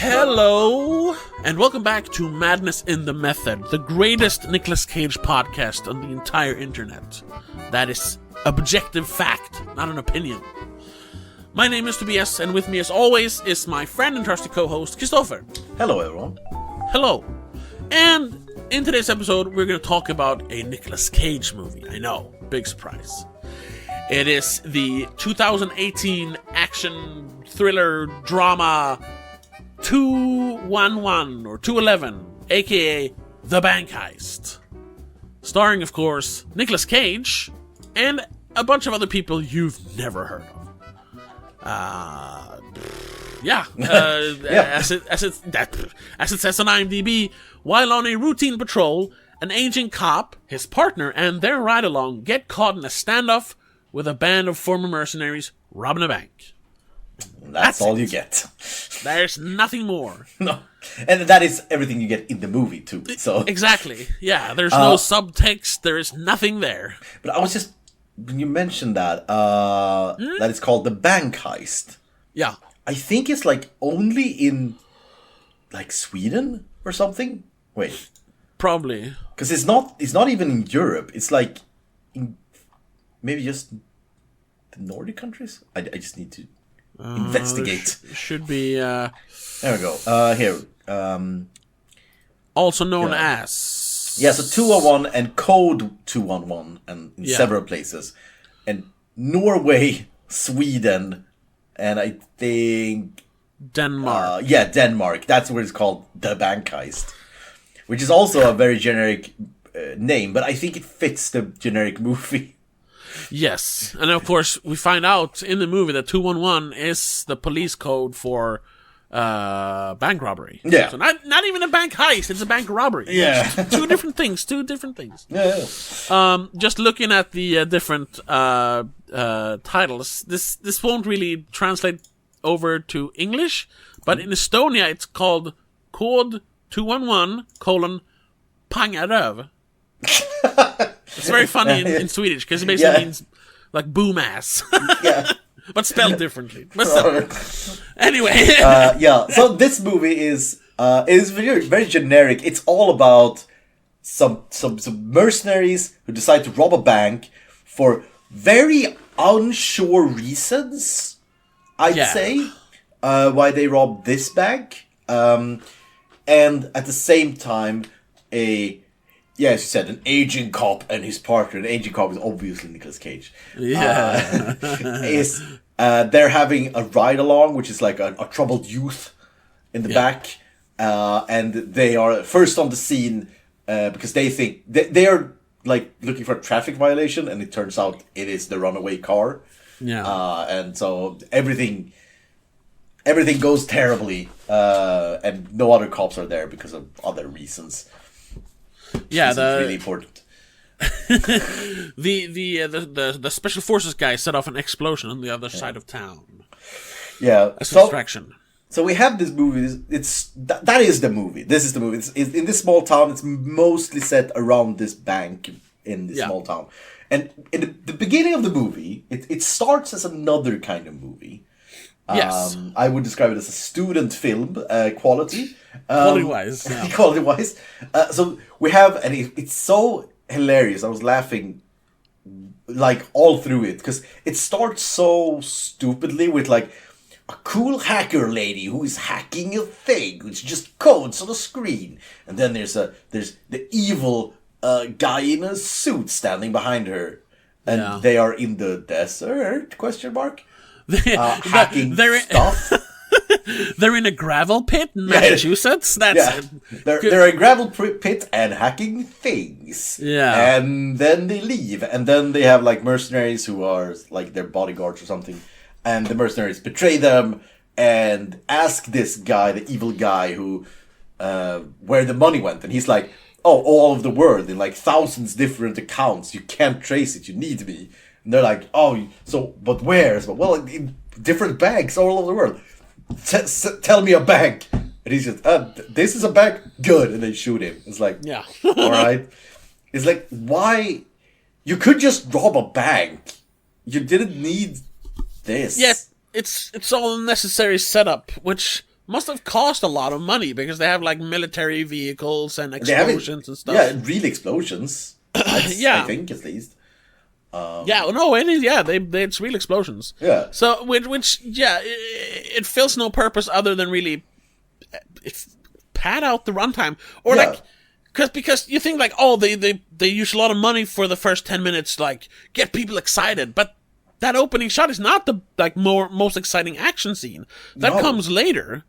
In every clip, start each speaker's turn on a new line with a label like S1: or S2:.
S1: Hello, and welcome back to Madness in the Method, the greatest Nicolas Cage podcast on the entire internet. That is objective fact, not an opinion. My name is Tobias, and with me as always is my friend and trusty co-host, Christopher.
S2: Hello, everyone.
S1: Hello. And in today's episode, we're going to talk about a Nicolas Cage movie. I know, big surprise. It is the 2018 action thriller drama 211 or 211, aka The Bank Heist. Starring, of course, Nicolas Cage and a bunch of other people you've never heard of. As it says on IMDb, while on a routine patrol, an aging cop, his partner, and their ride-along get caught in a standoff with a band of former mercenaries robbing a bank.
S2: That's all you get.
S1: There's nothing more.
S2: No, and that is everything you get in the movie too. So
S1: exactly, yeah. There's no subtext. There is nothing there.
S2: But I was just when you mentioned that that it's called The Bank Heist.
S1: Yeah,
S2: I think it's like only in like Sweden or something. Wait,
S1: probably
S2: because it's not even in Europe. It's like in maybe just the Nordic countries. I just need to investigate.
S1: Should be.
S2: There we go. Here.
S1: Also known as.
S2: Yeah, so 211 and code 211 and in several places. And Norway, Sweden, and I think
S1: Denmark.
S2: Denmark. That's where it's called The Bank Heist. Which is also a very generic name, but I think it fits the generic movie.
S1: Yes, and of course we find out in the movie that 211 is the police code for bank robbery.
S2: Yeah.
S1: So not even a bank heist, it's a bank robbery.
S2: Yeah.
S1: Two different things.
S2: Yeah.
S1: Just looking at the different titles, this won't really translate over to English, but in Estonia it's called Code 211: Pangaröv. It's very funny in Swedish because it basically means like boom ass.
S2: Yeah.
S1: But spelled differently. But still. Anyway.
S2: So this movie is very, very generic. It's all about some mercenaries who decide to rob a bank for very unsure reasons, I'd say, why they rob this bank. And at the same time, as you said, an aging cop and his partner. An aging cop is obviously Nicolas Cage.
S1: Yeah.
S2: They're having a ride-along, which is like a troubled youth in the back. And they are first on the scene because they think... They are like looking for a traffic violation, and it turns out it is the runaway car.
S1: Yeah.
S2: And so everything goes terribly. And no other cops are there because of other reasons.
S1: Yeah,
S2: it's really important.
S1: the special forces guy set off an explosion on the other side of town.
S2: Yeah,
S1: as a distraction.
S2: So we have this movie. That is the movie. This is the movie. It's in this small town. It's mostly set around this bank in this small town. And in the beginning of the movie, it starts as another kind of movie.
S1: Yes.
S2: I would describe it as a student film quality.
S1: Quality-wise. Yeah.
S2: Quality-wise. So we have, and it's so hilarious. I was laughing like all through it because it starts so stupidly with like a cool hacker lady who is hacking a thing, which just codes on the screen, and then there's the evil guy in a suit standing behind her, and they are in the desert? Question mark. Hacking stuff.
S1: They're in a gravel pit in Massachusetts. That's it.
S2: They're in a gravel pit and hacking things.
S1: Yeah.
S2: And then they leave. And then they have like mercenaries who are like their bodyguards or something. And the mercenaries betray them and ask this guy, the evil guy, who where the money went. And he's like, oh, all over the world in like thousands different accounts. You can't trace it. You need me. And they're like, oh, so, but where? Well, in different banks all over the world. Tell me a bank. And he's just, this is a bank? Good. And they shoot him. It's like, all right. It's like, why? You could just rob a bank. You didn't need this.
S1: Yeah, it's all necessary setup, which must have cost a lot of money because they have like military vehicles and
S2: They have
S1: explosions and stuff.
S2: Yeah, real explosions.
S1: Yeah.
S2: I think at least.
S1: Yeah, no, it is. Yeah, it's real explosions.
S2: Yeah.
S1: So, it fills no purpose other than really pad out the runtime, or
S2: Yeah.
S1: like, because you think like, oh, they use a lot of money for the first 10 minutes, like get people excited, but that opening shot is not the like most exciting action scene. That comes later.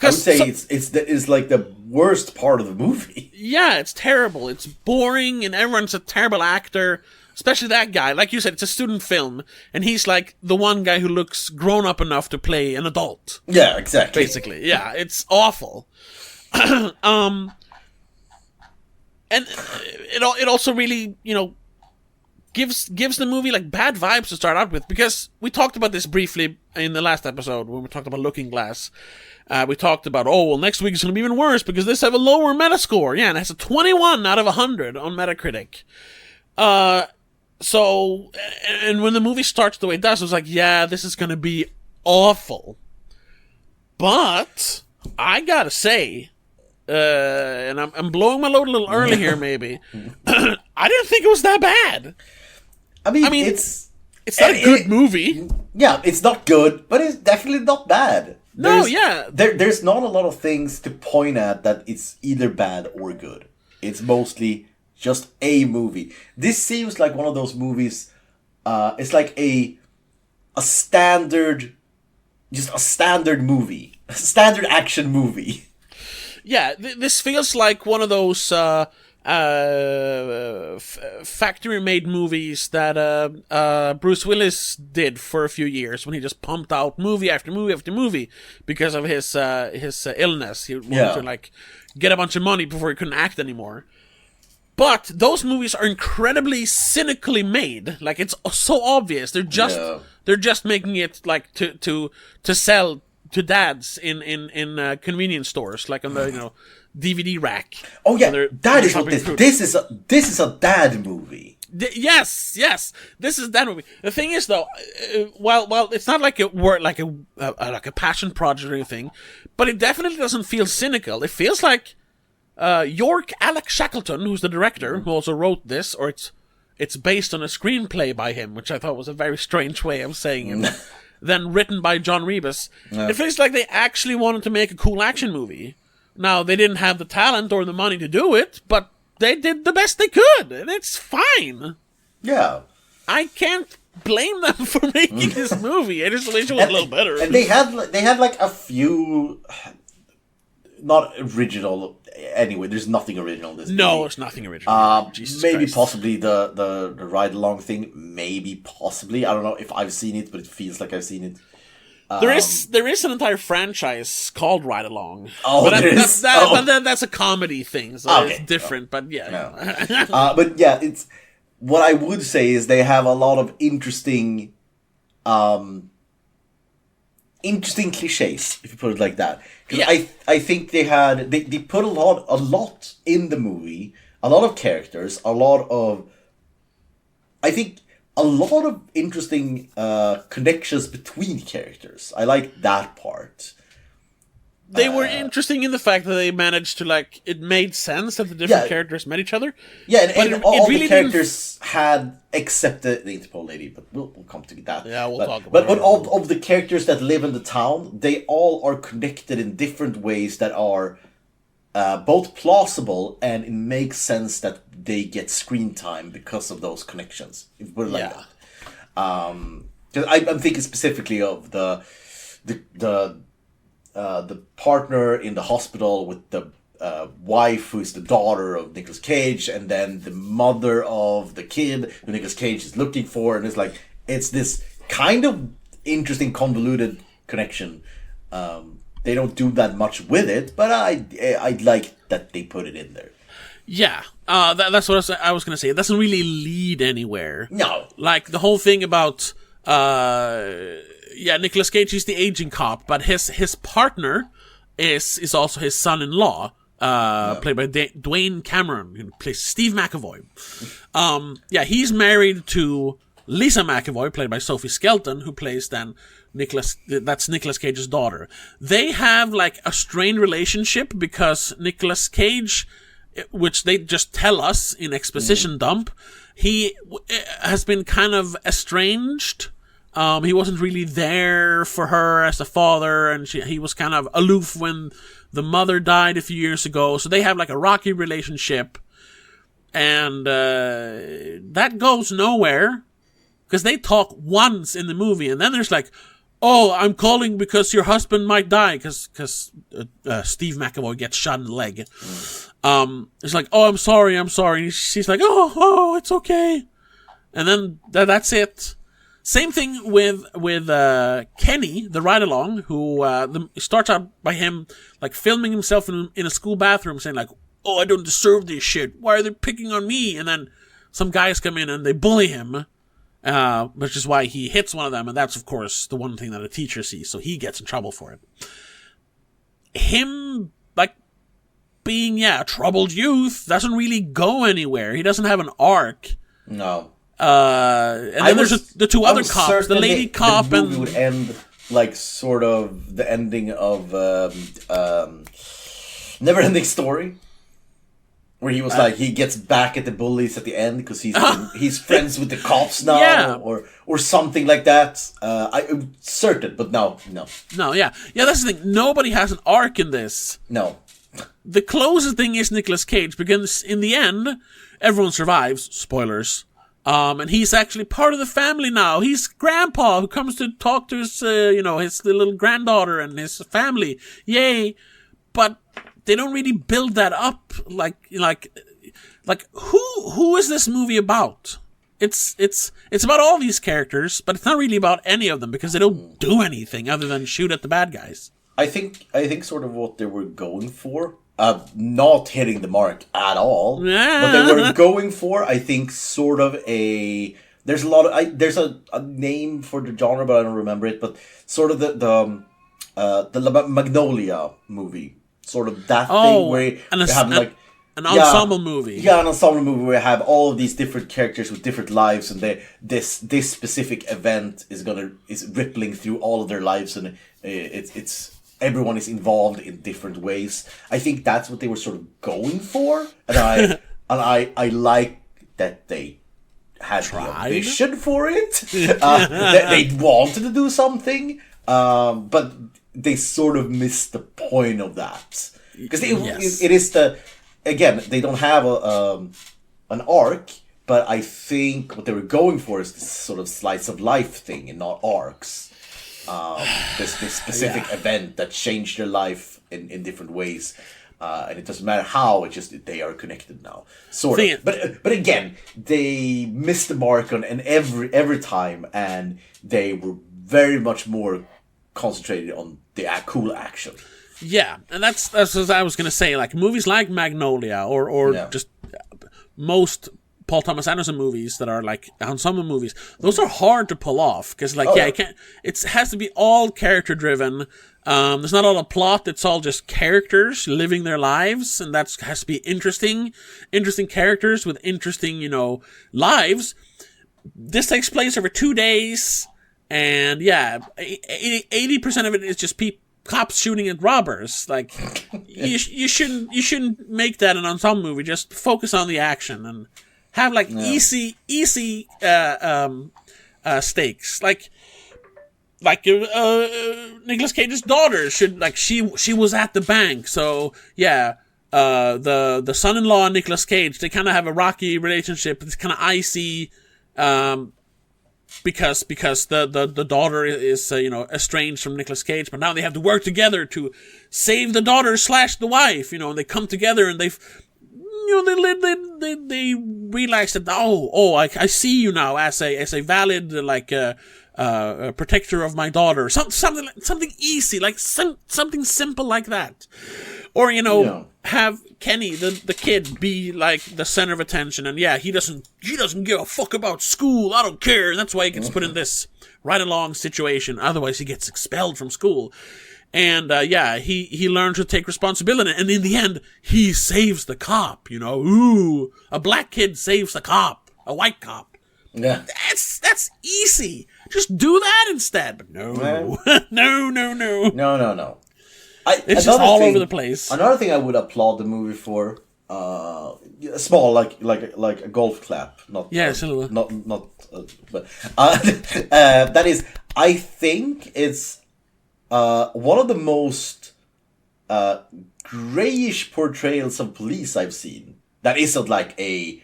S2: I would say it's like the worst part of the movie.
S1: Yeah, it's terrible. It's boring, and everyone's a terrible actor. Especially that guy. Like you said, it's a student film, and he's like the one guy who looks grown up enough to play an adult.
S2: Yeah, exactly.
S1: Basically, yeah, it's awful. And it also really, gives the movie like bad vibes to start out with, because we talked about this briefly in the last episode when we talked about Looking Glass. We talked about, next week is going to be even worse because this have a lower Metascore. Yeah, and it has a 21 out of 100 on Metacritic. So, and when the movie starts the way it does, I was like, yeah, this is going to be awful. But I gotta say, and I'm blowing my load a little early here, maybe. I didn't think it was that bad.
S2: I mean, it's
S1: not a good movie.
S2: Yeah, it's not good, but it's definitely not bad. There's not a lot of things to point at that it's either bad or good. It's mostly just a movie. This seems like one of those movies. It's like a standard movie, a standard action movie.
S1: Yeah, this feels like one of those factory-made movies that Bruce Willis did for a few years when he just pumped out movie after movie after movie because of his illness. He wanted to like get a bunch of money before he couldn't act anymore. But those movies are incredibly cynically made. Like, it's so obvious. They're just making it like to sell to dads in convenience stores, like on the DVD rack.
S2: Oh yeah, that is what this is a dad movie.
S1: Yes, this is that movie. The thing is, though, while it's not like a passion project or anything, but it definitely doesn't feel cynical. It feels like York Alex Shackleton, who's the director, who also wrote this, or it's based on a screenplay by him, which I thought was a very strange way of saying it. Then written by John Rebus. It feels like they actually wanted to make a cool action movie. Now, they didn't have the talent or the money to do it, but they did the best they could, and it's fine.
S2: Yeah.
S1: I can't blame them for making this movie. I just wish it was a little better.
S2: And they had like a few, not original. Anyway, there's nothing original in this movie.
S1: No, there's nothing original.
S2: Maybe Christ. Possibly the ride along thing. Maybe possibly. I don't know if I've seen it, but it feels like I've seen it.
S1: There is an entire franchise called Ride Along.
S2: Oh,
S1: but that's a comedy thing, so it's different. But yeah,
S2: no. But yeah, it's what I would say is they have a lot of interesting cliches, if you put it like that. Yeah. I think they put a lot in the movie, a lot of characters, a lot of interesting connections between characters. I like that part.
S1: They were interesting in the fact that they managed to, like, it made sense that the different characters met each other.
S2: Yeah, and all really the characters had, except the Interpol lady, but we'll come to that.
S1: Yeah, we'll talk about
S2: it. But all of the characters that live in the town, they all are connected in different ways that are both plausible, and it makes sense that they get screen time because of those connections. If you put it like that. Because I'm thinking specifically of the partner in the hospital with the wife who is the daughter of Nicolas Cage, and then the mother of the kid who Nicolas Cage is looking for, and it's this kind of interesting convoluted connection. They don't do that much with it, but I like that they put it in there.
S1: Yeah, that's what I was going to say. It doesn't really lead anywhere.
S2: No.
S1: Like, the whole thing about... Nicolas Cage is the aging cop, but his partner is also his son-in-law, played by Dwayne Cameron, who plays Steve McAvoy. He's married to Lisa McAvoy, played by Sophie Skelton, who plays then that's Nicolas Cage's daughter. They have like a strained relationship because Nicolas Cage, which they just tell us in exposition dump, he has been kind of estranged. He wasn't really there for her as a father, and he was kind of aloof when the mother died a few years ago. So they have like a rocky relationship, and that goes nowhere because they talk once in the movie, and then there's like, "Oh, I'm calling because your husband might die," because Steve McAvoy gets shot in the leg. It's like, "Oh, I'm sorry." And she's like, "Oh, it's okay," and then that's it. Same thing with Kenny, the ride-along, who starts out by him like filming himself in a school bathroom, saying like, "Oh, I don't deserve this shit. Why are they picking on me?" And then some guys come in and they bully him, which is why he hits one of them, and that's of course the one thing that a teacher sees, so he gets in trouble for it. Him like being a troubled youth doesn't really go anywhere. He doesn't have an arc.
S2: No.
S1: And then there's the two other cops, the lady cop,
S2: the movie would end like sort of the ending of Never-Ending Story, where he was like he gets back at the bullies at the end because he's friends with the cops now, or something like that. I'm certain, but no,
S1: yeah. That's the thing. Nobody has an arc in this.
S2: No.
S1: The closest thing is Nicolas Cage, because in the end, everyone survives. Spoilers. And he's actually part of the family now. He's grandpa who comes to talk to his, his little granddaughter and his family. Yay. But they don't really build that up. Like who is this movie about? It's about all these characters, but it's not really about any of them because they don't do anything other than shoot at the bad guys.
S2: I think sort of what they were going for, not hitting the mark at all.
S1: Yeah.
S2: What they were going for, I think, sort of there's a name for the genre, but I don't remember it. But sort of the Magnolia movie, sort of that thing where you have like
S1: an ensemble movie.
S2: Yeah, an ensemble movie where you have all of these different characters with different lives, and this specific event is rippling through all of their lives, and it's everyone is involved in different ways. I think that's what they were sort of going for, and I like that they had the ambition for it. That they wanted to do something, but they sort of missed the point of that because it is again they don't have an arc, but I think what they were going for is this sort of slice of life thing and not arcs. This specific event that changed their life in different ways, and it doesn't matter how. It's just they are connected now, sort of. But again, they missed the mark on every time, and they were very much more concentrated on the cool action.
S1: Yeah, and that's what I was gonna say. Like movies like Magnolia, or just most Paul Thomas Anderson movies that are like ensemble movies, those are hard to pull off because it has to be all character driven. There's not a lot of plot. It's all just characters living their lives, and that has to be interesting characters with interesting, lives. This takes place over 2 days, and 80% of it is just cops shooting at robbers. Like you shouldn't make that an ensemble movie. Just focus on the action and have like easy stakes. Like Nicolas Cage's daughter should she was at the bank, so the son-in-law and Nicolas Cage, they kind of have a rocky relationship. It's kind of icy, because the daughter is estranged from Nicolas Cage, but now they have to work together to save the daughter / the wife. And they come together and they realize that I see you now as a valid protector of my daughter. Something easy, like something simple like that, or have Kenny the kid be like the center of attention, and he doesn't give a fuck about school. I don't care. That's why he gets put in this right along situation. Otherwise, he gets expelled from school. And, he learns to take responsibility. And in the end, he saves the cop, a black kid saves the cop, a white cop.
S2: Yeah.
S1: That's That's easy. Just do that instead. But no. No.
S2: No.
S1: It's just all over the place.
S2: Another thing I would applaud the movie for, small, like a golf clap, not but that is, I think it's one of the most grayish portrayals of police I've seen. That isn't like a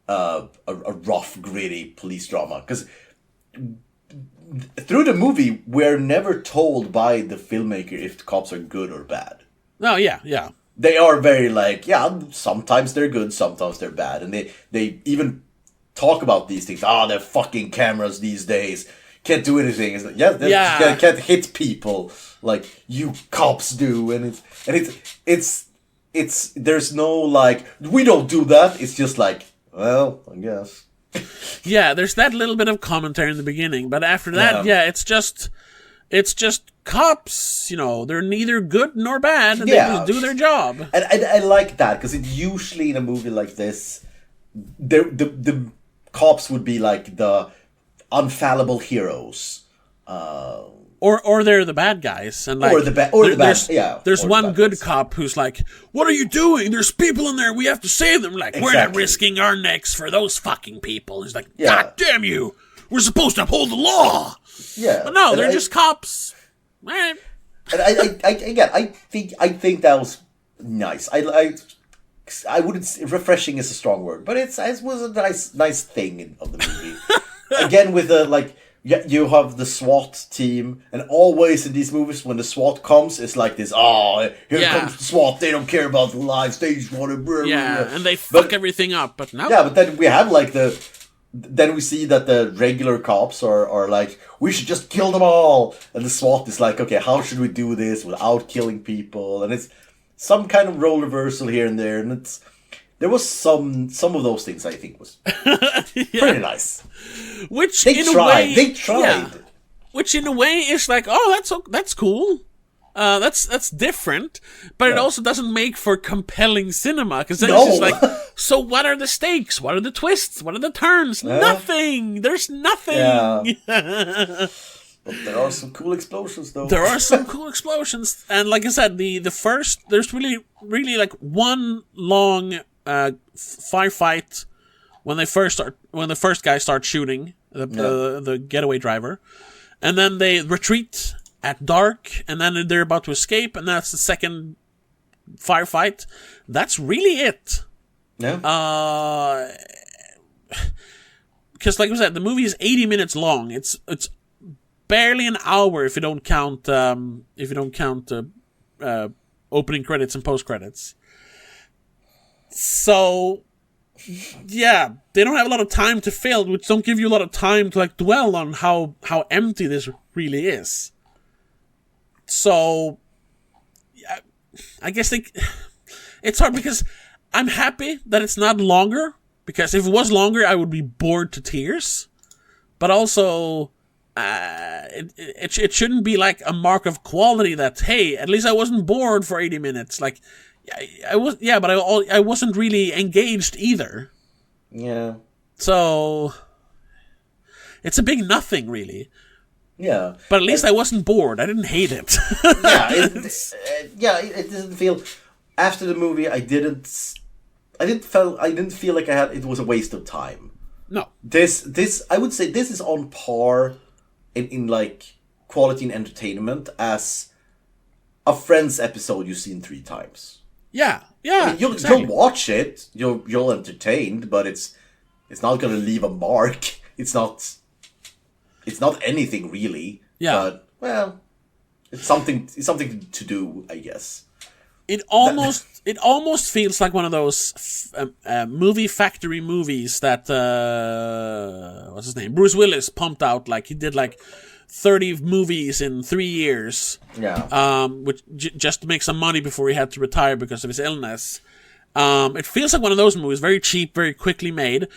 S2: rough, gritty police drama, because through the movie, we're never told by the filmmaker if the cops are good or bad.
S1: Oh, yeah.
S2: They are very sometimes they're good, sometimes they're bad. And they even talk about these things. They're fucking cameras these days. Can't do anything. It's like, can't hit people like you cops do. And it's there's no like, we don't do that. It's just like, well, I guess.
S1: Yeah, there's that little bit of commentary in the beginning, but after that, it's just cops. They're neither good nor bad, and they just do their job.
S2: And I like that, because it usually in a movie like this, the cops would be like the unfallible heroes.
S1: Or they're the bad guys, and there's one good cop who's like, "What are you doing? There's people in there. We have to save them." Like, we're not risking our necks for those fucking people. He's like, "God damn you! We're supposed to uphold the law."
S2: Yeah,
S1: but no, they're just cops. Eh.
S2: And I think that was nice. I wouldn't. Refreshing is a strong word, but it was a nice thing of the movie. Again, with the you have the SWAT team, and always in these movies, when the SWAT comes, it's like this, here comes the SWAT, they don't care about the lives, they just want to...
S1: and they fuck everything up, but no.
S2: Yeah, but then we have then we see that the regular cops are like, we should just kill them all, and the SWAT is like, okay, how should we do this without killing people? And it's some kind of role reversal here and there, and there was some of those things I think was pretty nice.
S1: Which
S2: they tried. Yeah.
S1: Which in a way is like, that's cool. That's different, but it also doesn't make for compelling cinema, because then it's just like, so what are the stakes? What are the twists? What are the turns? Nothing. There's nothing.
S2: Yeah. But there are some cool explosions, though.
S1: There are some cool explosions, and like I said, the first, there's really like one long firefight when the first guy starts shooting the getaway driver, and then they retreat at dark, and then they're about to escape, and that's the second firefight. That's really it.
S2: Yeah.
S1: Because like I said, the movie is 80 minutes long. It's barely an hour if you don't count opening credits and post credits. So, yeah, they don't have a lot of time to fill, which don't give you a lot of time to like dwell on how empty this really is. So, I guess it's hard, because I'm happy that it's not longer, because if it was longer, I would be bored to tears. But also, it shouldn't be like a mark of quality that, hey, at least I wasn't bored for 80 minutes. Like, but I wasn't really engaged either.
S2: Yeah.
S1: So it's a big nothing, really.
S2: Yeah.
S1: But at least I wasn't bored. I didn't hate it.
S2: It doesn't feel. After the movie, I didn't feel like it was a waste of time.
S1: No.
S2: This I would say this is on par in like quality and entertainment as a Friends episode you've seen 3 times.
S1: Yeah.
S2: I mean, you'll watch it, you'll entertained, but it's not gonna leave a mark. It's not anything really.
S1: Yeah.
S2: But well, it's something to do, I guess.
S1: It almost feels like one of those movie factory movies that what's his name, Bruce Willis pumped out. Like, he did like 30 movies in 3 years.
S2: Yeah.
S1: Which just to make some money before he had to retire because of his illness. It feels like one of those movies, very cheap, very quickly made.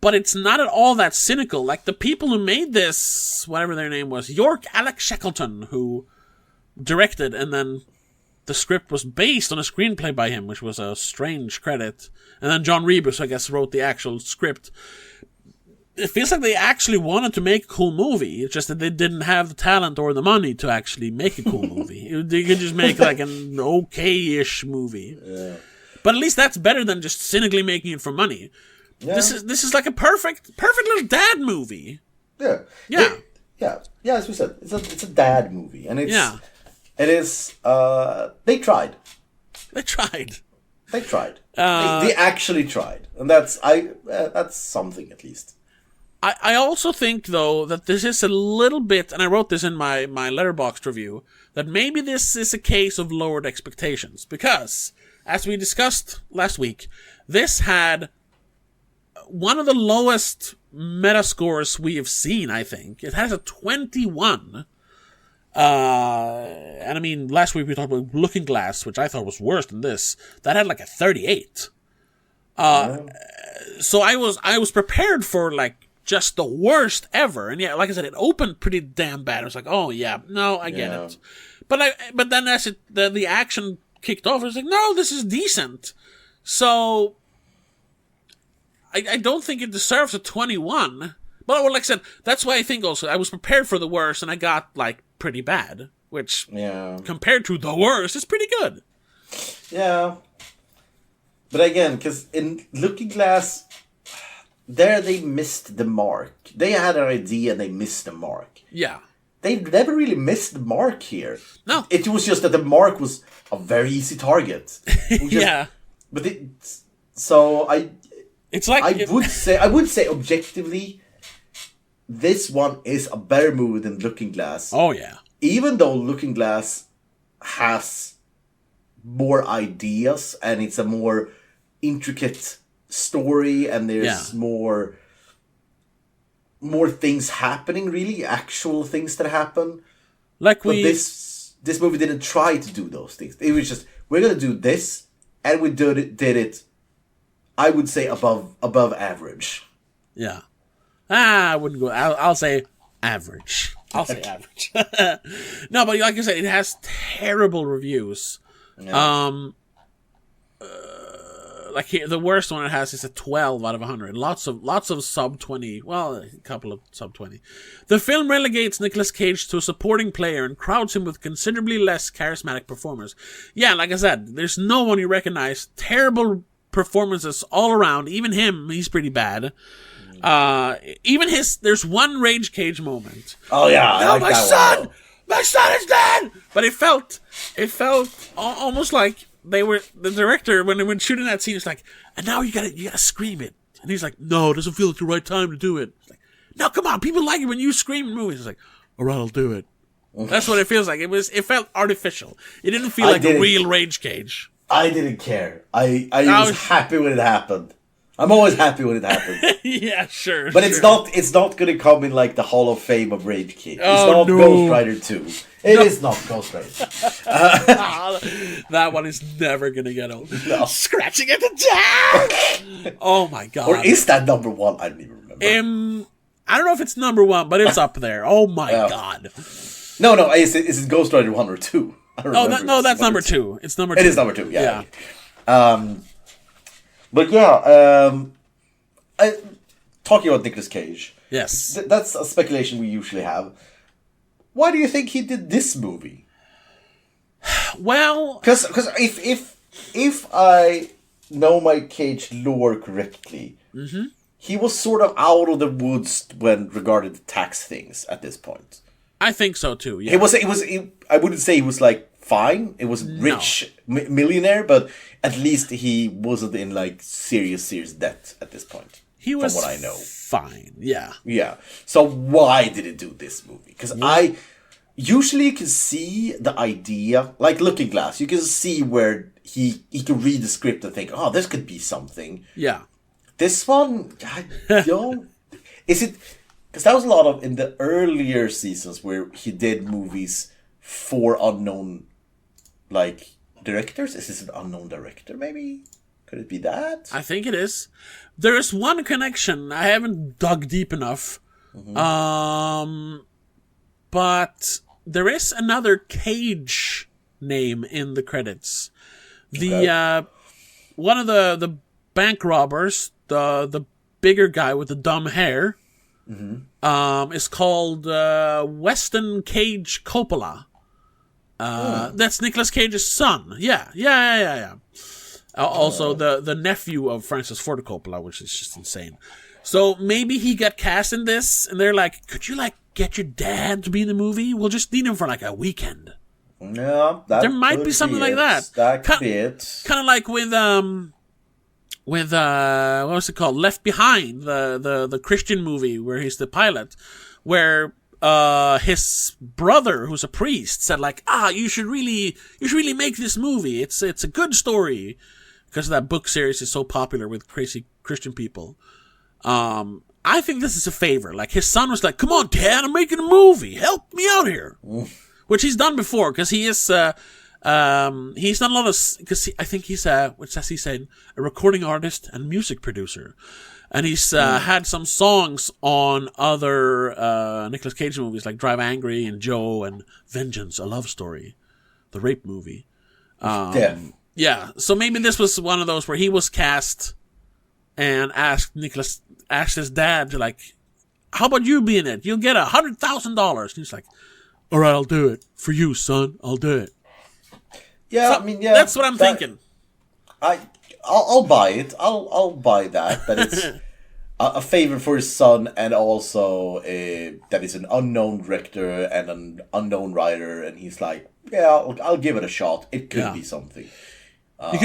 S1: But it's not at all that cynical. Like, the people who made this, whatever their name was, Alex Shackleton, who directed, and then the script was based on a screenplay by him, which was a strange credit. And then John Rebus, I guess, wrote the actual script. it feels like they actually wanted to make a cool movie. It's just that they didn't have the talent or the money to actually make a cool movie. They could just make like an okay-ish movie.
S2: Yeah.
S1: But at least that's better than just cynically making it for money.
S2: Yeah.
S1: This is like a perfect little dad movie.
S2: Yeah.
S1: Yeah.
S2: Yeah, as we said, it's a dad movie, and it is. They tried.
S1: They tried.
S2: They actually tried, and that's something at least.
S1: I also think though that this is a little bit, and I wrote this in my Letterboxd review, that maybe this is a case of lowered expectations because, as we discussed last week, this had one of the lowest Metascores we have seen, I think. It has a 21. And I mean, last week we talked about Looking Glass, which I thought was worse than this. That had like a 38. So I was prepared for like just the worst ever. And yeah, like I said, it opened pretty damn bad. I was like, oh yeah, no, I get it. But then as the action kicked off, I was like, no, this is decent. So I don't think it deserves a 21. But like I said, that's why I think also I was prepared for the worst and I got like pretty bad, which compared to the worst is pretty good.
S2: Yeah. But again, because in Looking Glass, there they missed the mark. They had an idea and they missed the mark.
S1: Yeah.
S2: They never really missed the mark here.
S1: No.
S2: It was just that the mark was a very easy target.
S1: Yeah.
S2: But so
S1: it's like
S2: I would say objectively, this one is a better movie than Looking Glass.
S1: Oh yeah.
S2: Even though Looking Glass has more ideas and it's a more intricate story and there's more things happening, really actual things that happen. But this movie didn't try to do those things. It was just, we're gonna do this, and we did it. I would say above average.
S1: Yeah. I wouldn't go. I'll say average. I'll say average. No, but like I said, it has terrible reviews. Yeah. Like the worst one it has is a 12 out of 100. Lots of sub 20. Well, a couple of sub 20. The film relegates Nicolas Cage to a supporting player and crowds him with considerably less charismatic performers. Yeah, like I said, there's no one you recognize. Terrible performances all around. Even him, he's pretty bad. Even there's one Rage Cage moment.
S2: Oh yeah,
S1: no, my son is dead. But it felt almost like the director when shooting that scene is like, and now you gotta scream it, and he's like, no, it doesn't feel like the right time to do it. It's like, no, come on, people like it when you scream in movies. It's like, all right, I'll do it. That's what it feels like. It felt artificial. It didn't feel like a real Rage Cage.
S2: I didn't care. I was happy when it happened. I'm always happy when it happens.
S1: Yeah, sure.
S2: But it's not going to come in like the Hall of Fame of Rage Cage. It's not
S1: no.
S2: Ghost Rider 2. It is not Ghost Rider.
S1: That one is never going to get old.
S2: No.
S1: Scratching at the down! Oh my god.
S2: Or is that number one? I don't even remember.
S1: I don't know if it's number one, but it's up there. Oh my god.
S2: No. Is it Ghost Rider 1 or 2? I don't remember.
S1: That's number 2. It's number 2.
S2: It is number 2, yeah. But yeah, talking about Nicolas Cage.
S1: Yes.
S2: That's a speculation we usually have. Why do you think he did this movie?
S1: Well,
S2: because if I know my Cage lore correctly, he was sort of out of the woods when regarded to tax things at this point.
S1: I think so too. Yeah.
S2: It was. I wouldn't say he was like fine. It was rich millionaire, but at least he wasn't in like serious debt at this point.
S1: He was,
S2: from what I know,
S1: fine. Yeah.
S2: Yeah. So why did he do this movie? Because I usually can see the idea, like Looking Glass. You can see where he can read the script and think, oh, this could be something.
S1: Yeah.
S2: This one, I don't. Is it? Because that was a lot of in the earlier seasons where he did movies for unknown, like, directors. Is this an unknown director? Maybe could it be that?
S1: I think it is. There is one connection. I haven't dug deep enough. But there is another Cage name in the credits. The one of the bank robbers, the bigger guy with the dumb hair. is called Weston Cage Coppola. That's Nicolas Cage's son. Yeah. Also, the nephew of Francis Ford Coppola, which is just insane. So maybe he got cast in this, and they're like, "Could you get your dad to be in the movie? We'll just need him for a weekend."
S2: Yeah,
S1: there might be something like that.
S2: That could be it.
S1: Kind of like with what was it called? Left Behind, the Christian movie where he's the pilot, where his brother, who's a priest, said you should really make this movie. It's a good story, because that book series is so popular with crazy Christian people. I think this is a favor. His son was like, "Come on, Dad, I'm making a movie. Help me out here," which he's done before, because he is. He's done a lot of, because I think he's which as he said, a recording artist and music producer, and he's had some songs on other Nicolas Cage movies like Drive Angry and Joe and Vengeance, a Love Story, the rape movie. Yeah. So maybe this was one of those where he was cast and asked his dad to "How about you be in it? You'll get $100,000. He's like, "All right, I'll do it for you, son. I'll do it."
S2: Yeah,
S1: so, that's what I'm thinking.
S2: I'll buy it. I'll buy that. That it's a favor for his son, and also that he's an unknown director and an unknown writer, and he's like, "Yeah, I'll give it a shot. It could be something."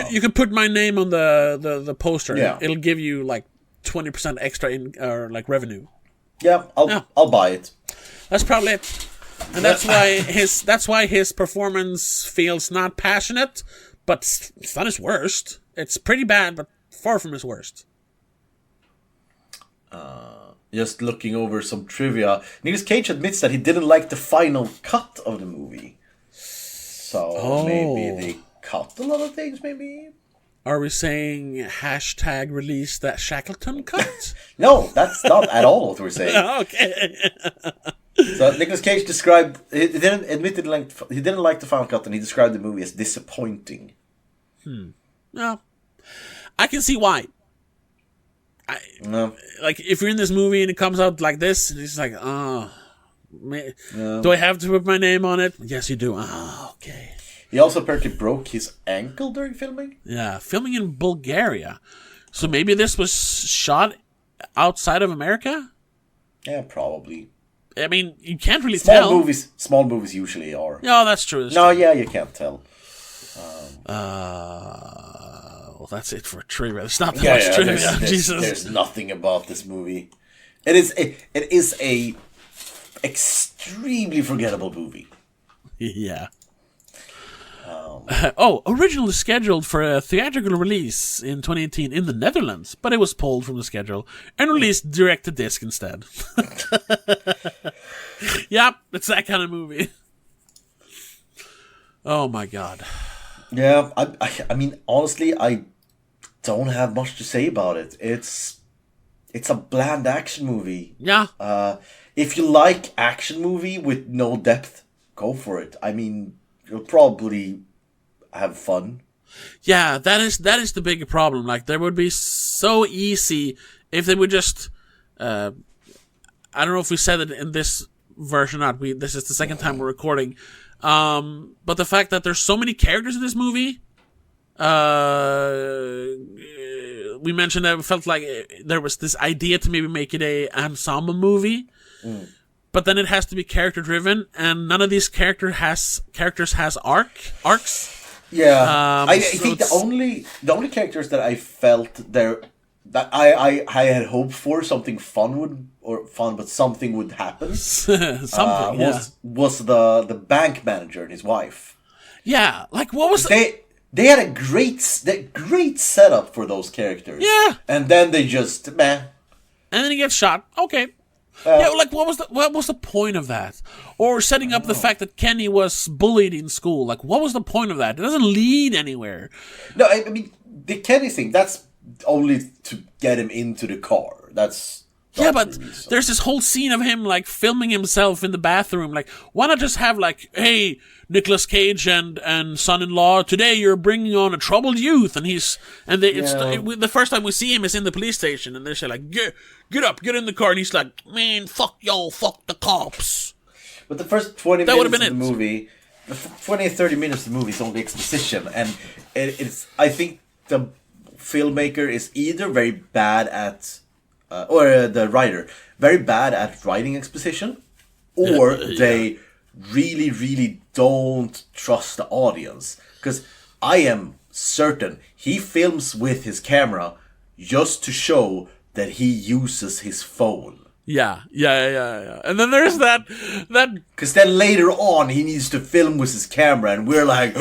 S1: You could put my name on the poster.
S2: Yeah.
S1: It'll give you 20% extra revenue.
S2: Yeah, I'll buy it.
S1: That's probably it. And that's why his performance feels not passionate, but it's not his worst. It's pretty bad, but far from his worst.
S2: Just looking over some trivia, Nicolas Cage admits that he didn't like the final cut of the movie. So maybe they cut a lot of things, maybe?
S1: Are we saying hashtag release that Shackleton cut?
S2: No, that's not at all what we're saying.
S1: Okay.
S2: So Nicolas Cage described he didn't like the final cut, and he described the movie as disappointing.
S1: No, I can see why. If you're in this movie and it comes out like this, and it's like, do I have to put my name on it? Yes, you do. Okay.
S2: He also apparently broke his ankle during filming.
S1: Yeah, filming in Bulgaria. So maybe this was shot outside of America?
S2: Yeah, probably.
S1: I mean, you can't really tell.
S2: Small movies usually are.
S1: No, that's true.
S2: Yeah, you can't tell.
S1: Well, that's it for trivia. There's not that much trivia. Jesus.
S2: There's nothing about this movie. It is a extremely forgettable movie.
S1: Yeah. Originally scheduled for a theatrical release in 2018 in the Netherlands, but it was pulled from the schedule and released direct to disc instead. Yep, it's that kind of movie. Oh my god.
S2: Yeah, I mean, honestly, I don't have much to say about it. It's a bland action movie.
S1: Yeah.
S2: If you like action movie with no depth, go for it. I mean, you'll probably have fun.
S1: Yeah, that is the big problem. There would be so easy if they would just I don't know if we said it in this version or not. This is the second time we're recording. But the fact that there's so many characters in this movie, we mentioned that it felt like there was this idea to maybe make it a ensemble movie. But then it has to be character driven, and none of these characters has arcs.
S2: Yeah, I think the only characters that I felt there that I had hoped for something fun but something would happen. Was the bank manager and his wife.
S1: Yeah, what was
S2: they had a great setup for those characters.
S1: Yeah,
S2: and then they just meh.
S1: And then he gets shot. Okay. What was the point of that? Or setting up the fact that Kenny was bullied in school. What was the point of that? It doesn't lead anywhere.
S2: No, I mean, the Kenny thing, that's only to get him into the car. That's
S1: Yeah, but there's this whole scene of him, like, filming himself in the bathroom. Like, why not just have, like, hey, Nicolas Cage and son-in-law, today you're bringing on a troubled youth. And the first time we see him is in the police station. And they're saying, like, get up, get in the car. And he's like, man, fuck y'all, fuck the cops.
S2: But the first 20 minutes of the movie, the 20 30 minutes of the movie is only exposition. And it's, I think the filmmaker is either very bad at... or the writer, very bad at writing exposition, or they really, really don't trust the audience. Because I am certain he films with his camera just to show that he uses his phone.
S1: Yeah. And then there's that...
S2: Because then later on, he needs to film with his camera, and we're like,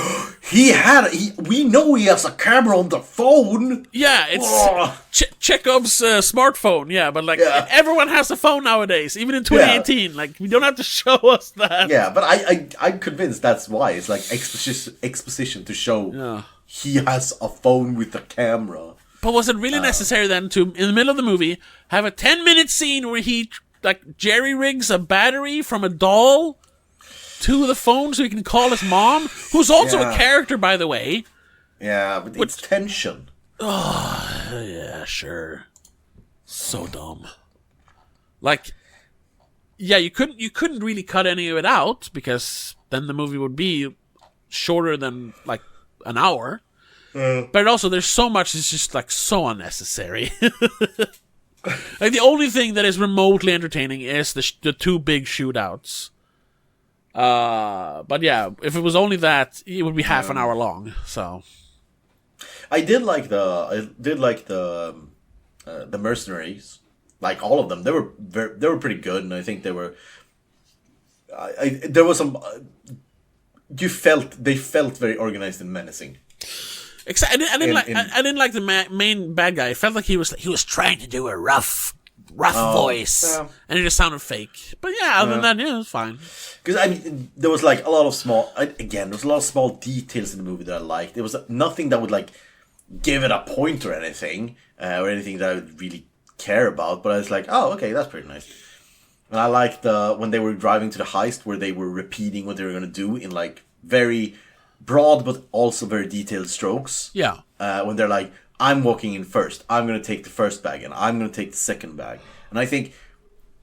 S2: we know he has a camera on the phone!
S1: Yeah, it's Chekhov's smartphone, but everyone has a phone nowadays, even in 2018. Like, we don't have to show us that.
S2: Yeah, but I'm convinced that's why. It's like exposition to show he has a phone with a camera.
S1: But was it really necessary then to, in the middle of the movie, have a 10-minute scene where he, like, jerry-rigs a battery from a doll to the phone so he can call his mom? Who's also a character, by the way.
S2: Yeah, but it's tension.
S1: Oh, yeah, sure. So dumb. Like, yeah, you couldn't really cut any of it out, because then the movie would be shorter than, like, an hour. But also, there's so much that's just, like, so unnecessary. Like, the only thing that is remotely entertaining is the two big shootouts. But yeah, if it was only that, it would be half an hour long, so...
S2: I did like the mercenaries, like all of them. They were pretty good, and I think they were. There was some. They felt very organized and menacing.
S1: I didn't like the main bad guy. It felt like he was trying to do a rough voice, and it just sounded fake. But yeah, other than that, it was fine.
S2: Because I mean, there was like a lot of small. There was a lot of small details in the movie that I liked. There was nothing that would like give it a point or anything that I would really care about. But I was like, oh, okay, that's pretty nice. And I liked when they were driving to the heist, where they were repeating what they were going to do in like very broad but also very detailed strokes.
S1: Yeah.
S2: When they're like, I'm walking in first, I'm going to take the first bag, and I'm going to take the second bag. And I think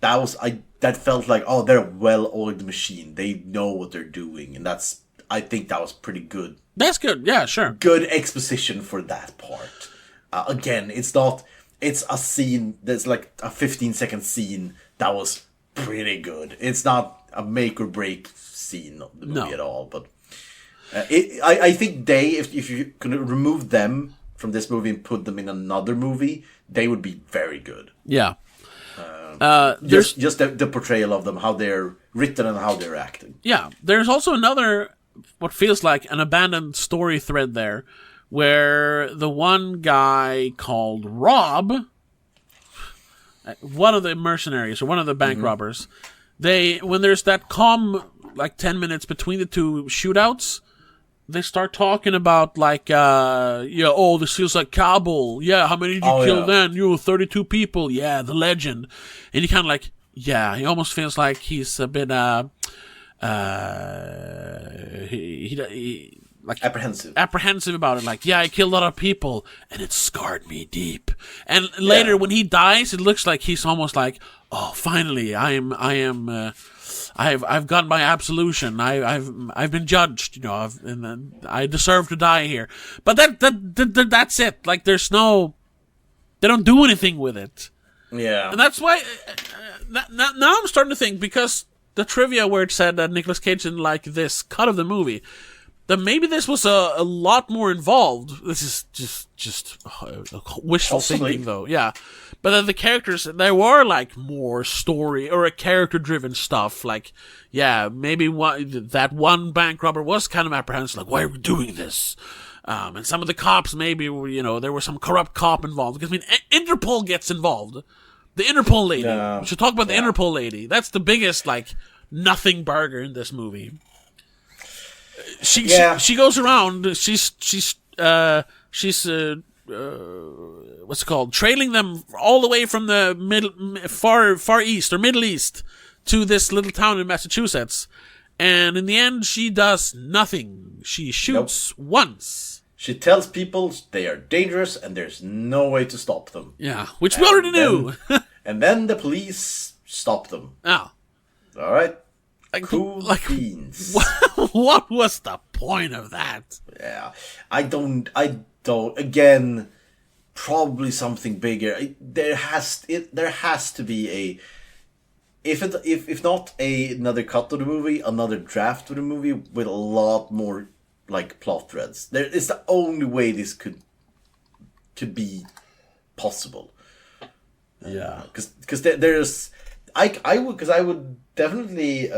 S2: that felt like, oh, they're a well-oiled machine. They know what they're doing, and I think that was pretty good.
S1: That's good, yeah, sure.
S2: Good exposition for that part. Again, it's a scene that's like a 15-second scene that was pretty good. It's not a make or break scene of the movie at all, but I think if you could remove them from this movie and put them in another movie, they would be very good.
S1: Yeah.
S2: Just the portrayal of them, how they're written and how they're acting.
S1: Yeah. There's also another, what feels like an abandoned story thread there, where the one guy called Rob, one of the mercenaries or one of the bank robbers, when there's that calm, like 10 minutes between the two shootouts, they start talking about like, this feels like Kabul. Yeah, how many did you kill then? 32 people. Yeah, the legend. And he kind of like, he almost feels like he's a bit, he like apprehensive about it. Like, I killed a lot of people, and it scarred me deep. And later, when he dies, it looks like he's almost like, oh, finally, I've gotten my absolution. I've been judged. And I deserve to die here. But that's it. Like, they don't do anything with it.
S2: Yeah.
S1: And that's why now I'm starting to think, because the trivia where it said that Nicolas Cage didn't like this cut of the movie, that maybe this was a lot more involved. This is just wishful thinking, though. Yeah. But then the characters, there were like more story or a character-driven stuff. Like, maybe that one bank robber was kind of apprehensive. Like, why are we doing this? And some of the cops, maybe, there was some corrupt cop involved. Because, I mean, Interpol gets involved. The Interpol lady. We should talk about the Interpol lady. That's the biggest, like, nothing burger in this movie. She goes around. She's what's it called? Trailing them all the way from the far east or Middle East to this little town in Massachusetts. And in the end, she does nothing. She shoots once.
S2: She tells people they are dangerous and there's no way to stop them.
S1: Yeah, which we already knew.
S2: And then the police stop them.
S1: Oh.
S2: All right.
S1: Cool
S2: beans.
S1: What was the point of that?
S2: Yeah. I don't, again, probably something bigger. There has to be a, if not another cut of the movie, another draft of the movie with a lot more like plot threads. There is the only way this could be possible.
S1: Yeah,
S2: because there's I would definitely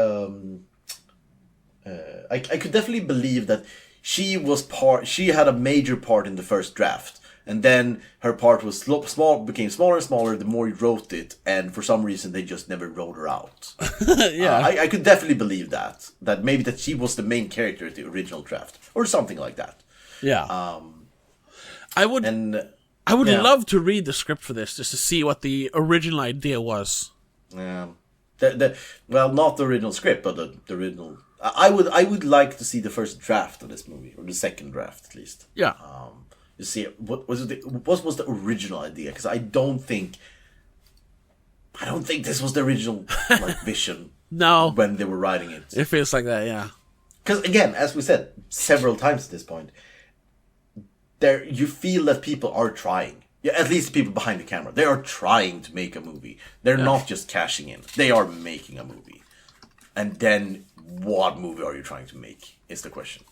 S2: I could definitely believe that she had a major part in the first draft, and then her part was became smaller and smaller the more you wrote it, and for some reason they just never wrote her out.
S1: Yeah,
S2: I could definitely believe that maybe that she was the main character in the original draft or something like that.
S1: Yeah, I would love to read the script for this just to see what the original idea was.
S2: Yeah, well, not the original script, but the original. I would like to see the first draft of this movie, or the second draft at least.
S1: Yeah.
S2: You see, what was the original idea? Because I don't think this was the original vision.
S1: No.
S2: When they were writing it,
S1: it feels like that. Yeah.
S2: Because again, as we said several times at this point, you feel that people are trying. Yeah, at least the people behind the camera, they are trying to make a movie. They're not just cashing in; they are making a movie. And then, what movie are you trying to make? Is the question.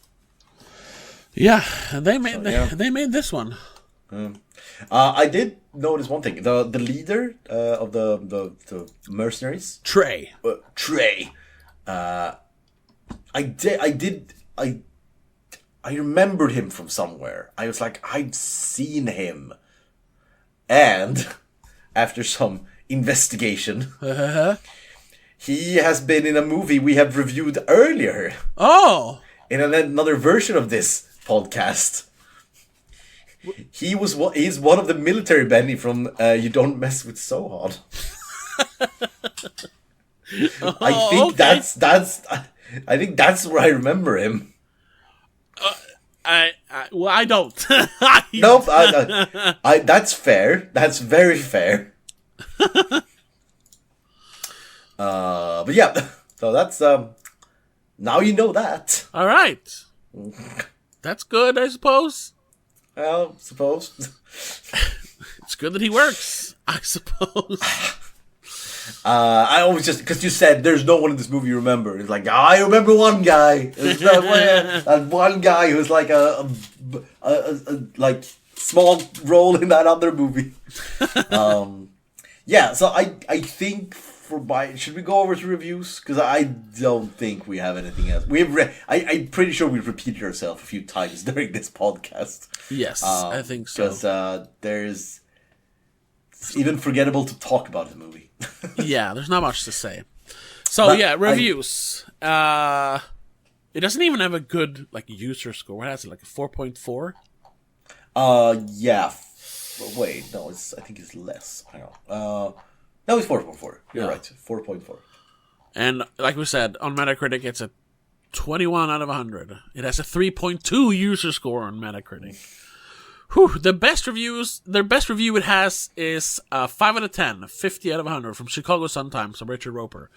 S1: Yeah, and they made this one.
S2: I did notice one thing: the leader of the mercenaries,
S1: Trey.
S2: Trey. I remembered him from somewhere. I was like, I'd seen him. And after some investigation, he has been in a movie we have reviewed earlier.
S1: Oh,
S2: in another version of this podcast. He's one of the military Benny from You Don't Mess with So I think I think that's where I remember him.
S1: I don't.
S2: Nope. That's fair. That's very fair. But yeah. So that's now you know that.
S1: All right. That's good, I suppose.
S2: Well, suppose.
S1: It's good that he works, I suppose.
S2: I always just, because you said there's no one in this movie you remember. It's like, I remember one guy. That one guy who's like a like small role in that other movie. Yeah, so I think should we go over to reviews? Because I don't think we have anything else. I'm pretty sure we've repeated ourselves a few times during this podcast.
S1: Yes, I think so.
S2: Because it's even forgettable to talk about the movie.
S1: Yeah, there's not much to say. So reviews. It doesn't even have a good user score. What has it, like a 4.4?
S2: Yeah. Wait, no, I think it's less. Hang on. No, it's 4.4. You're right, 4.4. And
S1: like we said, on Metacritic, it's a 21 out of 100. It has a 3.2 user score on Metacritic. Whew, their best review it has is 5 out of 10, 50 out of 100 from Chicago Sun-Times from Richard Roper.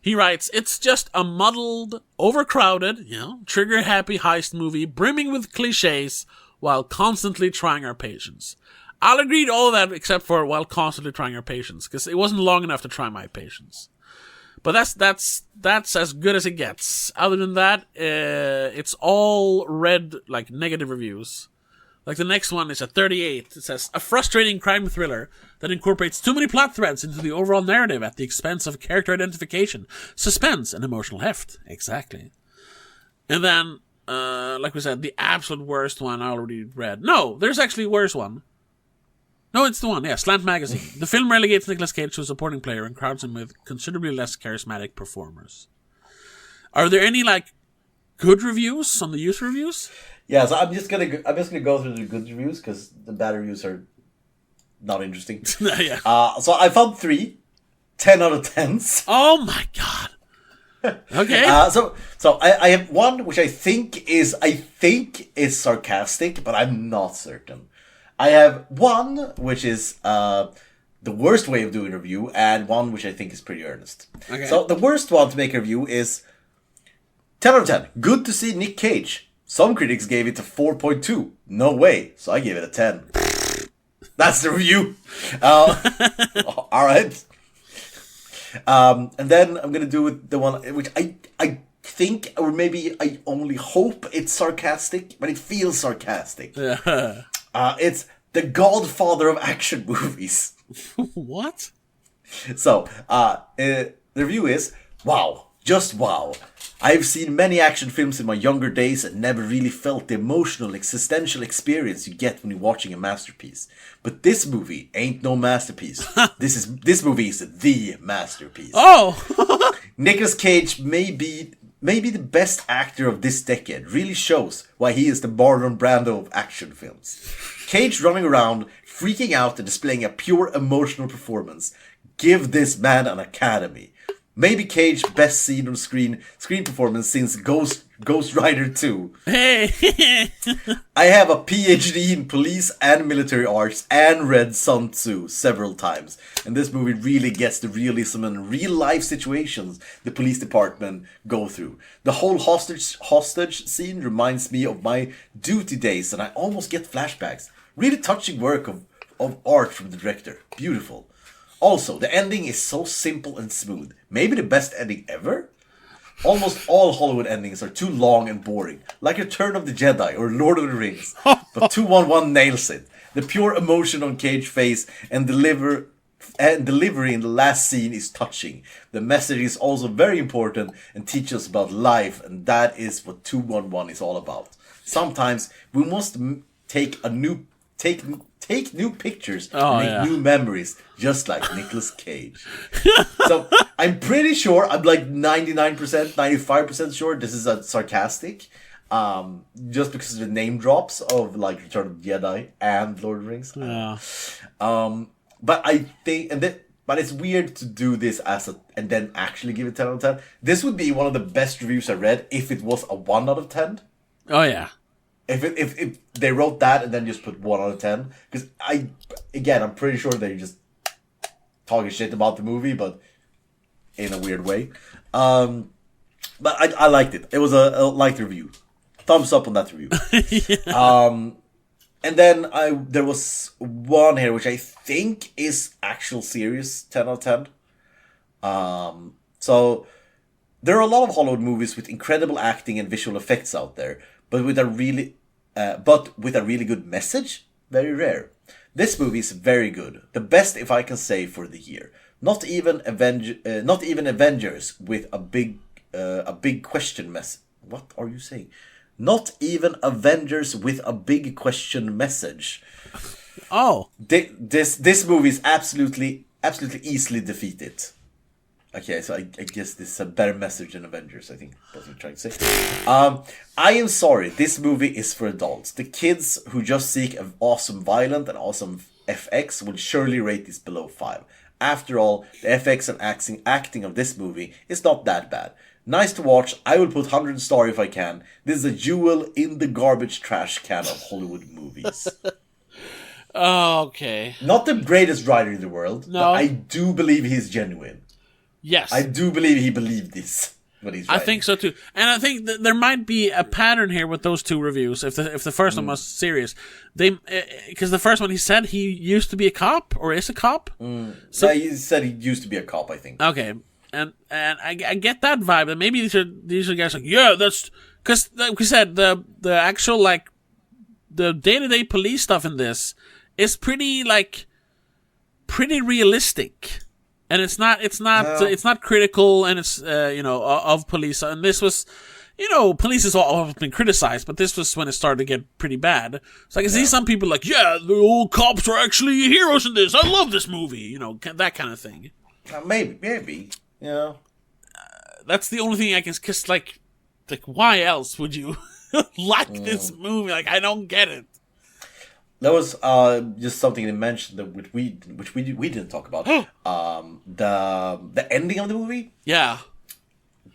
S1: He writes, it's just a muddled, overcrowded, trigger-happy heist movie brimming with cliches while constantly trying our patience. I'll agree to all of that except for while constantly trying our patience, because it wasn't long enough to try my patience. But that's as good as it gets. Other than that, it's all red, negative reviews. The next one is a 38. It says, a frustrating crime thriller that incorporates too many plot threads into the overall narrative at the expense of character identification, suspense, and emotional heft. Exactly. And then, like we said, the absolute worst one I already read. No, there's actually a worse one. No, it's the one, Slant Magazine. The film relegates Nicolas Cage to a supporting player and crowds him with considerably less charismatic performers. Are there any, good reviews on the user reviews?
S2: Yeah, so I'm just gonna go through the good reviews because the bad reviews are not interesting.
S1: Yeah.
S2: So I found 10 out of 10s.
S1: Oh my god. Okay.
S2: So I have one which I think is sarcastic, but I'm not certain. I have one which is the worst way of doing a review, and one which I think is pretty earnest.
S1: Okay.
S2: So the worst one to make a review is 10 out of 10. Good to see Nick Cage. Some critics gave it a 4.2. No way. So I gave it a 10. That's the review. All right. And then I'm gonna do with the one which I think, or maybe I only hope it's sarcastic, but it feels sarcastic.
S1: Yeah.
S2: It's the Godfather of action movies.
S1: What?
S2: So, the review is, wow, just wow. I've seen many action films in my younger days and never really felt the emotional, existential experience you get when you're watching a masterpiece. But this movie ain't no masterpiece. This movie is the masterpiece.
S1: Oh!
S2: Nicolas Cage may be the best actor of this decade. Really shows why he is the Marlon Brando of action films. Cage running around, freaking out and displaying a pure emotional performance. Give this man an Academy. Maybe Cage's best seen on screen performance since Ghost Rider 2.
S1: Hey!
S2: I have a PhD in police and military arts and read Sun Tzu several times. And this movie really gets the realism and real life situations the police department go through. The whole hostage scene reminds me of my duty days and I almost get flashbacks. Really touching work of art from the director. Beautiful. Also, the ending is so simple and smooth. Maybe the best ending ever? Almost all Hollywood endings are too long and boring, like Return of the Jedi or Lord of the Rings. But 211 nails it. The pure emotion on Cage's face and delivery in the last scene is touching. The message is also very important and teaches us about life, and that is what 211 is all about. Sometimes we must take new pictures and make new memories, just like Nicolas Cage. So I'm pretty sure, I'm like 99%, 95% sure this is a sarcastic, just because of the name drops of like Return of the Jedi and Lord of the Rings.
S1: Yeah.
S2: But I think, but it's weird to do this and then actually give it 10 out of 10. This would be one of the best reviews I read if it was a 1 out of 10.
S1: Oh yeah.
S2: If they wrote that and then just put 1 out of 10, because I'm pretty sure they're just talking shit about the movie, but in a weird way. But I liked it. It was a liked review. Thumbs up on that review. Yeah. And then there was one here which I think is actual serious 10 out of 10. So there are a lot of Hollywood movies with incredible acting and visual effects out there, but with a really good message, very rare. This movie is very good, the best if I can say for the year. Not even Avengers with a big question mess. What are you saying? Not even Avengers with a big question message.
S1: Oh,
S2: this movie is absolutely easily defeated. Okay, so I guess this is a better message than Avengers, I think that's what I'm trying to say. I am sorry, this movie is for adults. The kids who just seek an awesome violent and awesome FX will surely rate this below 5. After all, the FX and acting of this movie is not that bad. Nice to watch, I will put 100 stars if I can. This is a jewel in the garbage trash can of Hollywood movies.
S1: Okay.
S2: Not the greatest writer in the world,
S1: no.
S2: But I do believe he's genuine.
S1: Yes.
S2: I do believe he believed this. What he's writing.
S1: I think so too. And I think there might be a pattern here with those two reviews. If the first one was serious, because the first one he said he used to be a cop or is a cop.
S2: So yeah, he said he used to be a cop, I think.
S1: Okay. And I get that vibe, and maybe these are guys like, yeah, that's because like we said, the actual like the day-to-day police stuff in this is pretty realistic, and it's not critical, and it's of police. And this was, police has always been criticized, but this was when it started to get pretty bad. So I can see some people like, yeah, the old cops are actually heroes in this. I love this movie, that kind of thing.
S2: Maybe. Yeah.
S1: That's the only thing I can, because, like, why else would you? like this movie. Like, I don't get it.
S2: There was just something they mentioned that which we didn't talk about. The ending of the movie.
S1: Yeah.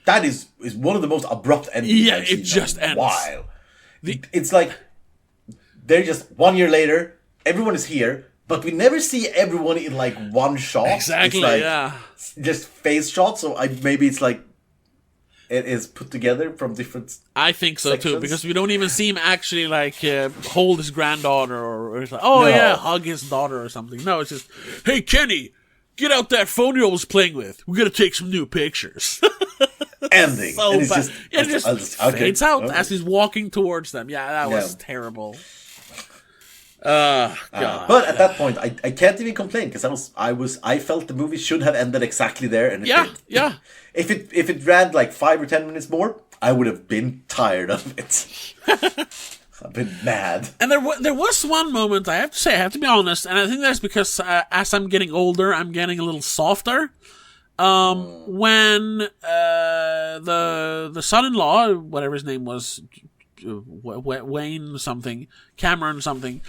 S2: That is one of the most abrupt endings.
S1: Yeah,
S2: I've seen
S1: it just
S2: in a
S1: ends.
S2: while. It's like they're just 1 year later. Everyone is here, but we never see everyone in like one shot.
S1: Exactly.
S2: It's like
S1: Yeah.
S2: just face shots. So maybe it's like it is put together from different.
S1: I think so
S2: sections.
S1: too, because we don't even see him actually like hold his granddaughter or it's like, oh
S2: No.
S1: yeah, hug his daughter or something. No, it's just, hey Kenny, get out that phone you was playing with. We're gonna take some new pictures.
S2: Ending.
S1: So
S2: and it's
S1: bad.
S2: just,
S1: It just fades out as he's walking towards them. Yeah, that was terrible. God.
S2: But at that point, I can't even complain because I felt the movie should have ended exactly there, and it did.
S1: Yeah.
S2: If it ran like 5 or 10 minutes more, I would have been tired of it. I've been mad.
S1: And there was one moment, I have to say, I have to be honest, and I think that's because as I'm getting older, I'm getting a little softer. When the son-in-law, whatever his name was, Wayne something, Cameron something,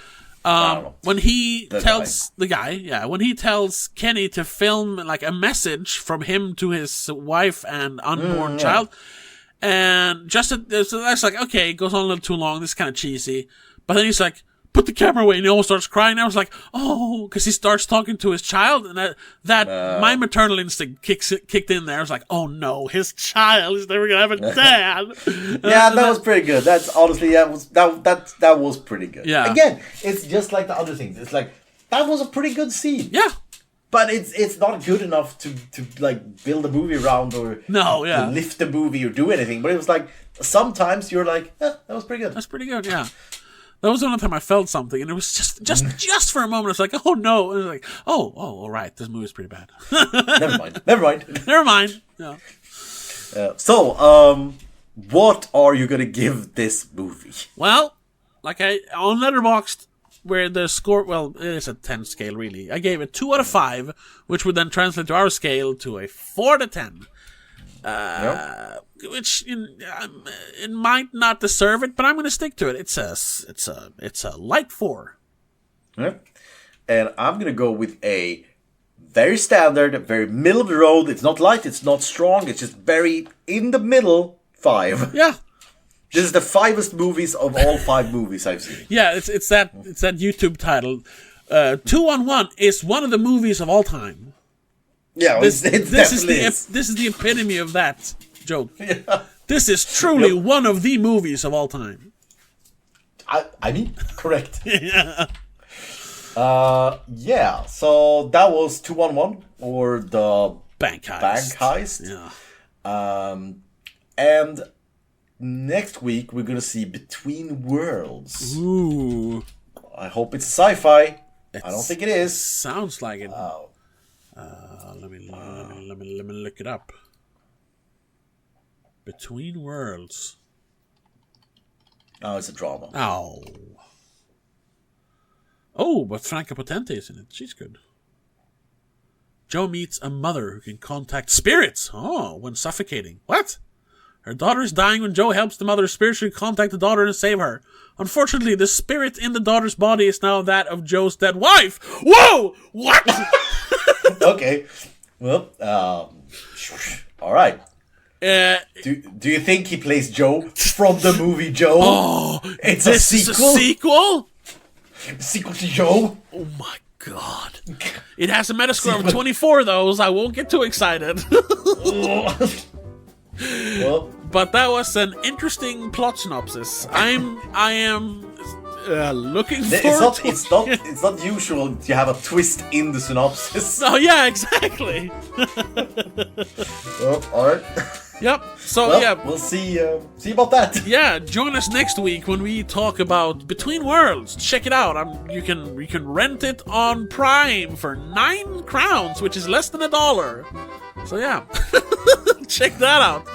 S1: when he tells when he tells Kenny to film like a message from him to his wife and unborn child, and so that's like, okay, it goes on a little too long, this is kind of cheesy, but then he's like, put the camera away, and he almost starts crying. I was like, oh, because he starts talking to his child, and that my maternal instinct kicked in there. I was like, oh no, his child is never gonna have a dad.
S2: Yeah, that was pretty good. That's honestly that was pretty good.
S1: Yeah.
S2: Again, it's just like the other things. It's like that was a pretty good scene.
S1: Yeah.
S2: But it's not good enough to like build a movie around or to lift the movie or do anything. But it was like sometimes you're like, that was pretty good.
S1: That's pretty good. Yeah. That was the only time I felt something, and it was just for a moment. It's like, oh no, and it was like, oh, all right, this movie's pretty bad.
S2: Never mind.
S1: Yeah.
S2: So, what are you gonna give this movie?
S1: Well, like on Letterboxd, where the score, well, it is a 10 scale really. I gave it 2 out of 5, which would then translate to our scale to a 4 to 10. Which it might not deserve it, but I'm going to stick to it. It's a light 4.
S2: Yeah. And I'm going to go with a very standard, very middle of the road. It's not light, it's not strong, it's just very in the middle 5.
S1: Yeah.
S2: This is the 5est movies of all 5 movies I've seen.
S1: Yeah, it's that YouTube title. 2-on-1 is one of the movies of all time.
S2: Yeah,
S1: this is the epitome of that joke.
S2: Yeah.
S1: This is truly one of the movies of all time.
S2: I mean, correct.
S1: Yeah.
S2: Yeah. So that was 2-on-1 or the
S1: Bank Heist.
S2: Yeah. And next week we're gonna see Between Worlds.
S1: Ooh.
S2: I hope it's sci-fi. I don't think it is.
S1: Sounds like it. Let me look it up. Between Worlds.
S2: Oh, it's a drama.
S1: Oh, but Franca Potente is in it. She's good. Joe meets a mother who can contact spirits. Oh, when suffocating. What? Her daughter is dying when Joe helps the mother spiritually contact the daughter and save her. Unfortunately, the spirit in the daughter's body is now that of Joe's dead wife. Whoa! What?
S2: Okay. Well, all right. Do you think he plays Joe from the movie Joe?
S1: Oh,
S2: it's a sequel.
S1: Is a sequel?
S2: Sequel to Joe?
S1: Oh my god! It has a Metascore of 24, though, so I won't get too excited.
S2: Well,
S1: but that was an interesting plot synopsis. I am looking forward to it.
S2: It's not usual to have a twist in the synopsis.
S1: Oh yeah, exactly.
S2: Well, all right.
S1: Yep. So yeah,
S2: we'll see about that.
S1: Yeah, join us next week when we talk about Between Worlds. Check it out. You can rent it on Prime for 9 crowns, which is less than $1. So yeah, check that out.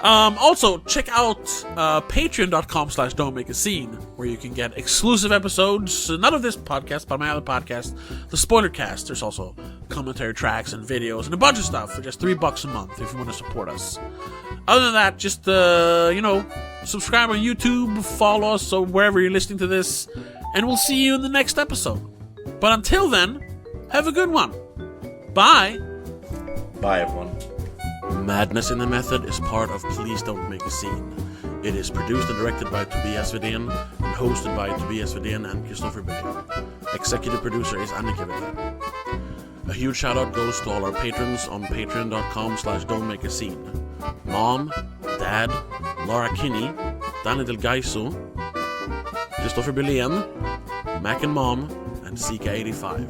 S1: Also, check out patreon.com/don'tmakeascene, where you can get exclusive episodes, not of this podcast, but my other podcast, The Spoiler Cast. There's also commentary tracks and videos and a bunch of stuff for just $3 a month if you want to support us. Other than that, just, subscribe on YouTube, follow us or wherever you're listening to this, and we'll see you in the next episode. But until then, have a good one. Bye.
S2: Bye, everyone.
S1: Madness in the Method is part of Please Don't Make a Scene. It is produced and directed by Tobias Vedén and hosted by Tobias Vedén and Christopher Bedin. Executive producer is Annika Vedén. A huge shout out goes to all our patrons on patreon.com/don'tmakeascene. Mom, Dad, Laura Kinney, Danny Del Gaiso, Christopher Belén, Mac and Mom, and Zika85.